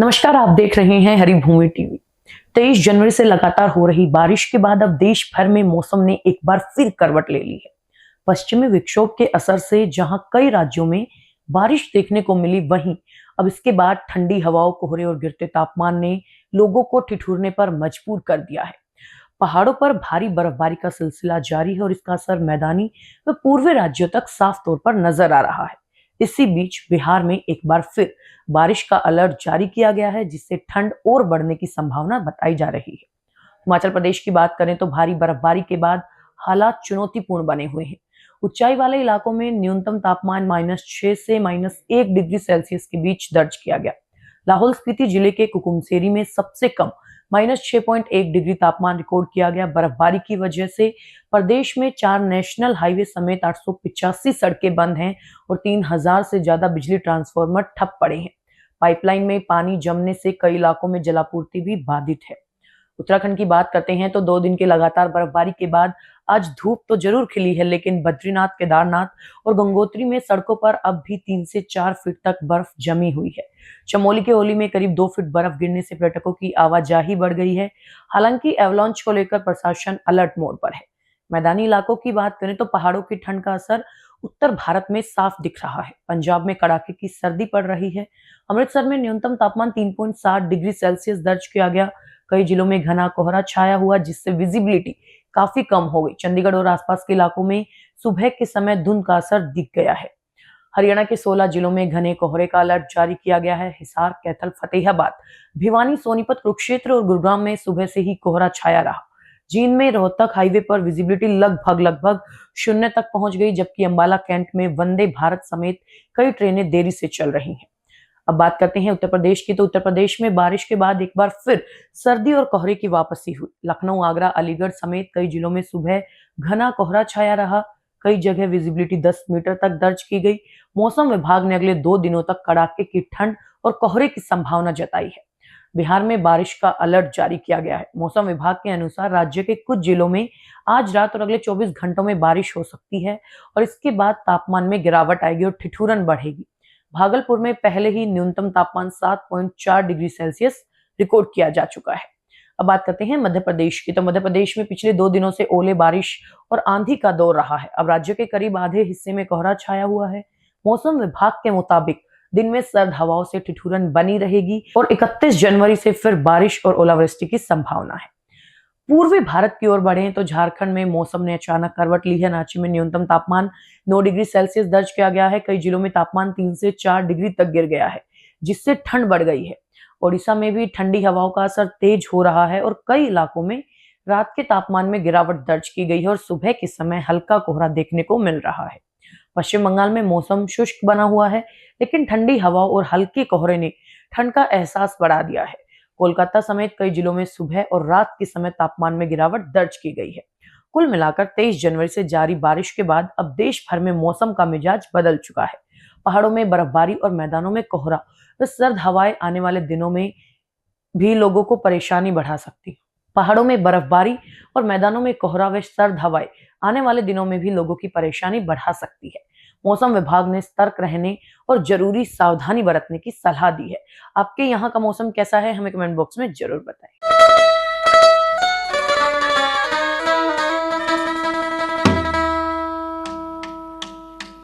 नमस्कार, आप देख रहे हैं हरिभूमि टीवी। 23 जनवरी से लगातार हो रही बारिश के बाद अब देश भर में मौसम ने एक बार फिर करवट ले ली है। पश्चिमी विक्षोभ के असर से जहां कई राज्यों में बारिश देखने को मिली, वहीं अब इसके बाद ठंडी हवाओं, कोहरे और गिरते तापमान ने लोगों को ठिठुरने पर मजबूर कर दिया है। पहाड़ों पर भारी बर्फबारी का सिलसिला जारी है और इसका असर मैदानी व पूर्वी राज्यों तक साफ तौर पर नजर आ रहा है। इसी बीच बिहार में एक बार फिर बारिश का अलर्ट जारी किया गया है, जिससे ठंड और बढ़ने की संभावना बताई जा रही है। हिमाचल प्रदेश की बात करें तो भारी बर्फबारी के बाद हालात चुनौतीपूर्ण बने हुए हैं। ऊंचाई वाले इलाकों में न्यूनतम तापमान -6 से -1 डिग्री सेल्सियस के बीच दर्ज किया गया। लाहौल स्पीति जिले के कुकुमसेरी में सबसे कम -6.1 डिग्री तापमान रिकॉर्ड किया गया। बर्फबारी की वजह से प्रदेश में 4 नेशनल हाईवे समेत 885 सड़कें बंद हैं और 3000 से ज्यादा बिजली ट्रांसफार्मर ठप पड़े हैं। पाइपलाइन में पानी जमने से कई इलाकों में जलापूर्ति भी बाधित है। उत्तराखंड की बात करते हैं तो 2 दिन के लगातार बर्फबारी के बाद आज धूप तो जरूर खिली है, लेकिन बद्रीनाथ, केदारनाथ और गंगोत्री में सड़कों पर अब भी 3 से 4 फीट तक बर्फ जमी हुई है। चमोली के ओली में करीब 2 फीट बर्फ गिरने से पर्यटकों की आवाजाही बढ़ गई है। हालांकि एवलांच को लेकर प्रशासन अलर्ट मोड पर है। मैदानी इलाकों की बात करें तो पहाड़ों की ठंड का असर उत्तर भारत में साफ दिख रहा है। पंजाब में कड़ाके की सर्दी पड़ रही है। अमृतसर में न्यूनतम तापमान 3.7 डिग्री सेल्सियस दर्ज किया गया। कई जिलों में घना कोहरा छाया हुआ, जिससे विजिबिलिटी काफी कम हो गई। चंडीगढ़ और आसपास के इलाकों में सुबह के समय धुंध का असर दिख गया है। हरियाणा के 16 जिलों में घने कोहरे का अलर्ट जारी किया गया है। हिसार, कैथल, फतेहाबाद, भिवानी, सोनीपत, कुरुक्षेत्र और गुरुग्राम में सुबह से ही कोहरा छाया रहा। जींद में रोहतक हाईवे पर विजिबिलिटी लगभग शून्य तक पहुंच गई, जबकि अंबाला कैंट में वंदे भारत समेत कई ट्रेनें देरी से चल रही हैं। अब बात करते हैं उत्तर प्रदेश की, तो उत्तर प्रदेश में बारिश के बाद एक बार फिर सर्दी और कोहरे की वापसी हुई। लखनऊ, आगरा, अलीगढ़ समेत कई जिलों में सुबह घना कोहरा छाया रहा। कई जगह विजिबिलिटी 10 मीटर तक दर्ज की गई। मौसम विभाग ने अगले 2 दिनों तक कड़ाके की ठंड और कोहरे की संभावना जताई है। बिहार में बारिश का अलर्ट जारी किया गया है। मौसम विभाग के अनुसार राज्य के कुछ जिलों में आज रात और अगले 24 घंटों में बारिश हो सकती है और इसके बाद तापमान में गिरावट आएगी और ठिठुरन बढ़ेगी। भागलपुर में पहले ही न्यूनतम तापमान 7.4 डिग्री सेल्सियस रिकॉर्ड किया जा चुका है। अब बात करते हैं मध्य प्रदेश की, तो मध्य प्रदेश में पिछले 2 दिनों से ओले, बारिश और आंधी का दौर रहा है। अब राज्य के करीब आधे हिस्से में कोहरा छाया हुआ है। मौसम विभाग के मुताबिक दिन में सर्द हवाओं से ठिठुरन बनी रहेगी और 31 जनवरी से फिर बारिश और ओलावृष्टि की संभावना है। पूर्वी भारत की ओर बढ़े तो झारखंड में मौसम ने अचानक करवट ली है। रांची में न्यूनतम तापमान 9 डिग्री सेल्सियस दर्ज किया गया है। कई जिलों में तापमान 3 से 4 डिग्री तक गिर गया है, जिससे ठंड बढ़ गई है। ओडिशा में भी ठंडी हवाओं का असर तेज हो रहा है और कई इलाकों में रात के तापमान में गिरावट दर्ज की गई है और सुबह के समय हल्का कोहरा देखने को मिल रहा है। पश्चिम बंगाल में मौसम शुष्क बना हुआ है, लेकिन ठंडी हवाओं और हल्के कोहरे ने ठंड का एहसास बढ़ा दिया है। कोलकाता समेत कई जिलों में सुबह और रात के समय तापमान में गिरावट दर्ज की गई है। कुल मिलाकर 23 जनवरी से जारी बारिश के बाद अब देश भर में मौसम का मिजाज बदल चुका है। पहाड़ों में बर्फबारी और मैदानों में कोहरा व सर्द हवाएं आने वाले दिनों में भी लोगों को परेशानी बढ़ा सकती है। पहाड़ों में बर्फबारी और मैदानों में कोहरा व सर्द हवाएं आने वाले दिनों में भी लोगों की परेशानी बढ़ा सकती है। मौसम विभाग ने सतर्क रहने और जरूरी सावधानी बरतने की सलाह दी है। आपके यहाँ का मौसम कैसा है, हमें कमेंट बॉक्स में जरूर बताएं।